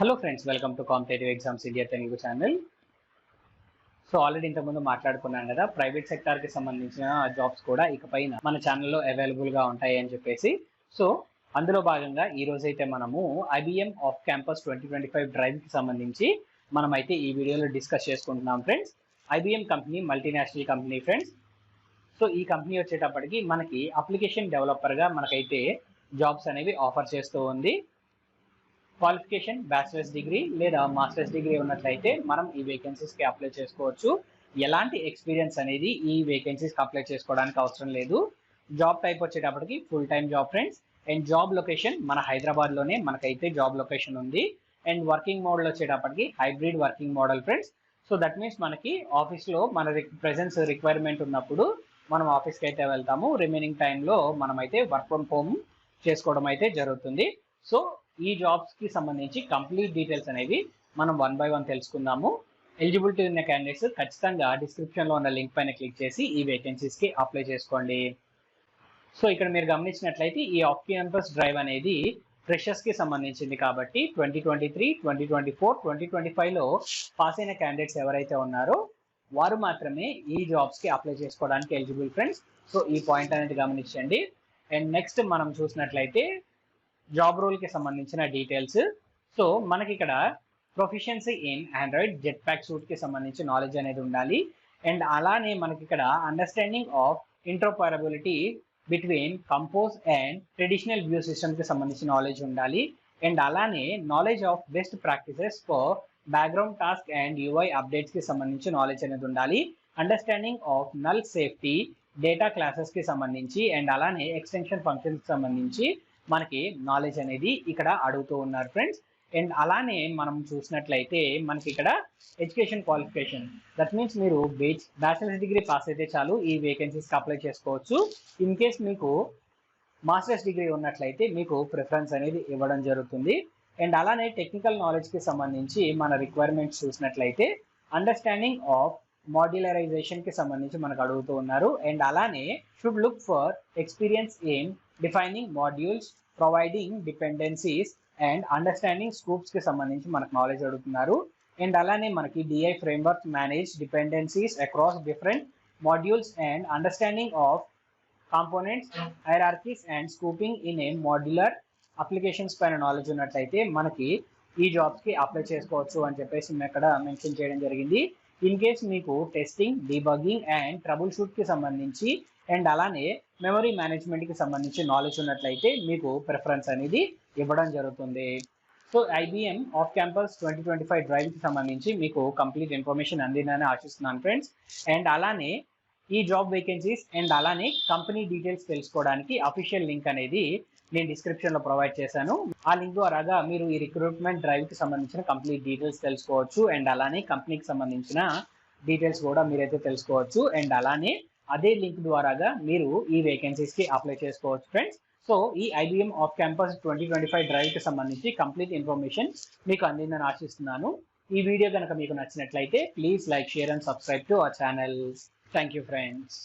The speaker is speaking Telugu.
Hello friends, welcome to competitive exams India Telugu channel. So already ఇంతకుముందు మాట్లాడుకున్నాం కదా, ప్రైవేట్ సెక్టార్కి సంబంధించిన జాబ్స్ కూడా ఇకపైన మన ఛానల్లో అవైలబుల్గా ఉంటాయి అని చెప్పేసి. సో అందులో భాగంగా ఈ రోజైతే మనము ఐబిఎం ఆఫ్ క్యాంపస్ 2025 డ్రైవ్కి సంబంధించి మనమైతే ఈ వీడియోలో డిస్కస్ చేసుకుంటున్నాం friends. IBM company multinational company friends. So ఈ కంపెనీ వచ్చేటప్పటికి మనకి అప్లికేషన్ డెవలపర్గా మనకైతే జాబ్స్ అనేవి ఆఫర్ చేస్తూ ఉంది. క్వాలిఫికేషన్ బ్యాచిలర్స్ డిగ్రీ లేదా మాస్టర్స్ డిగ్రీ ఉన్నట్లయితే మనం ఈ వేకెన్సీస్కి అప్లై చేసుకోవచ్చు. ఎలాంటి ఎక్స్పీరియన్స్ అనేది ఈ వేకెన్సీస్కి అప్లై చేసుకోవడానికి అవసరం లేదు. జాబ్ టైప్ వచ్చేటప్పటికి full time job friends. And job location మన హైదరాబాద్లోనే మనకైతే జాబ్ లొకేషన్ ఉంది. అండ్ వర్కింగ్ మోడల్ వచ్చేటప్పటికి hybrid working model friends. So that means మనకి ఆఫీస్లో మన ప్రెజెన్స్ రిక్వైర్మెంట్ ఉన్నప్పుడు మనం ఆఫీస్కి అయితే వెళ్తాము. రిమైనింగ్ టైంలో మనమైతే వర్క్ ఫ్రమ్ హోమ్ చేసుకోవడం అయితే జరుగుతుంది. సో ఈ జాబ్స్కి సంబంధించి కంప్లీట్ డీటెయిల్స్ అనేవి మనం 1 by 1 తెలుసుకుందాము. ఎలిజిబిలిటీ ఉన్న క్యాండిడేట్స్ ఖచ్చితంగా డిస్క్రిప్షన్లో ఉన్న లింక్ పైన క్లిక్ చేసి ఈ వేకెన్సీస్కి అప్లై చేసుకోండి. సో ఇక్కడ మీరు గమనించినట్లయితే ఈ ఆఫ్ క్యాంపస్ డ్రైవ్ అనేది ఫ్రెషర్స్కి సంబంధించింది కాబట్టి 2023, 2024, 2025లో పాస్ అయిన క్యాండిడేట్స్ ఎవరైతే ఉన్నారో వారు మాత్రమే ఈ జాబ్స్కి అప్లై చేసుకోవడానికి ఎలిజిబుల్ ఫ్రెండ్స్. సో ఈ పాయింట్ అనేది గమనించండి. అండ్ నెక్స్ట్ మనం చూసినట్లయితే జాబ్ రోల్కి సంబంధించిన డీటెయిల్స్. సో మనకి ఇక్కడ proficiency in Android Jetpack సూట్కి సంబంధించి నాలెడ్జ్ అనేది ఉండాలి. అండ్ అలానే మనకి ఇక్కడ understanding of interoperability between Compose and traditional view సిస్టమ్కి సంబంధించిన నాలెడ్జ్ ఉండాలి. అండ్ అలానే knowledge of best practices for background task and UI అప్డేట్స్కి సంబంధించి నాలెడ్జ్ అనేది ఉండాలి. Understanding of null safety data క్లాసెస్కి సంబంధించి అండ్ అలానే ఎక్స్టెన్షన్ ఫంక్షన్స్కి సంబంధించి మనకి నాలెడ్జ్ అనేది ఇక్కడ అడుగుతూ ఉన్నారు ఫ్రెండ్స్. అండ్ అలానే మనం చూసినట్లయితే మనకి ఇక్కడ ఎడ్యుకేషన్ క్వాలిఫికేషన్, దట్ మీన్స్ మీరు బ్యాచిలర్స్ డిగ్రీ పాస్ అయితే చాలు ఈ వేకెన్సీస్కి అప్లై చేసుకోవచ్చు. ఇన్ కేస్ మీకు మాస్టర్స్ డిగ్రీ ఉన్నట్లయితే మీకు ప్రిఫరెన్స్ అనేది ఇవ్వడం జరుగుతుంది. అండ్ అలానే టెక్నికల్ నాలెడ్జ్కి సంబంధించి మన రిక్వైర్మెంట్స్ చూసినట్లయితే అండర్స్టాండింగ్ ఆఫ్ మాడ్యులరైజేషన్కి సంబంధించి మనకు అడుగుతూ ఉన్నారు. అండ్ అలానే should look for experience in defining modules, providing dependencies and understanding స్కూప్స్కి సంబంధించి మనకు నాలెడ్జ్ అడుగుతున్నారు. అండ్ అలానే మనకి DI framework manage dependencies across different modules and understanding of components, hierarchies and scoping in a modular applications పైన నాలెడ్జ్ ఉన్నట్లయితే మనకి ఈ జాబ్స్కి అప్లై చేసుకోవచ్చు అని చెప్పేసి మేము ఇక్కడ మెన్షన్ చేయడం జరిగింది. ఇన్ కేస్ మీకు టెస్టింగ్, డీబగ్గింగ్ అండ్ ట్రబుల్ షూట్కి సంబంధించి అండ్ అలానే మెమరీ మేనేజ్మెంట్కి సంబంధించి నాలెడ్జ్ ఉన్నట్లయితే మీకు ప్రిఫరెన్స్ అనేది ఇవ్వడం జరుగుతుంది. సో ఐబిఎం ఆఫ్ క్యాంపస్ 2025 డ్రైవ్కి సంబంధించి మీకు కంప్లీట్ ఇన్ఫర్మేషన్ అందిందని ఆశిస్తున్నాను ఫ్రెండ్స్. అండ్ అలానే ఈ జాబ్ వేకెన్సీస్ అండ్ అలానే కంపెనీ డీటెయిల్స్ తెలుసుకోవడానికి అఫీషియల్ లింక్ అనేది నేను డిస్క్రిప్షన్లో ప్రొవైడ్ చేశాను. ఆ లింక్ ద్వారా మీరు ఈ రిక్రూట్మెంట్ డ్రైవ్కి సంబంధించిన కంప్లీట్ డీటెయిల్స్ తెలుసుకోవచ్చు. అండ్ అలానే కంపెనీకి సంబంధించిన డీటెయిల్స్ కూడా మీరైతే తెలుసుకోవచ్చు. అండ్ అలానే అదే లింక్ ద్వారాగా మీరు ఈ వేకెన్సీస్కి అప్లై చేసుకోవచ్చు ఫ్రెండ్స్. సో ఈ ఐబిఎం ఆఫ్ క్యాంపస్ 2025 డ్రైవ్కి సంబంధించి కంప్లీట్ ఇన్ఫర్మేషన్ మీకు అందిందని ఆశిస్తున్నాను. ఈ వీడియో కనుక మీకు నచ్చినట్లయితే please like, share and subscribe to our channel. Thank you friends.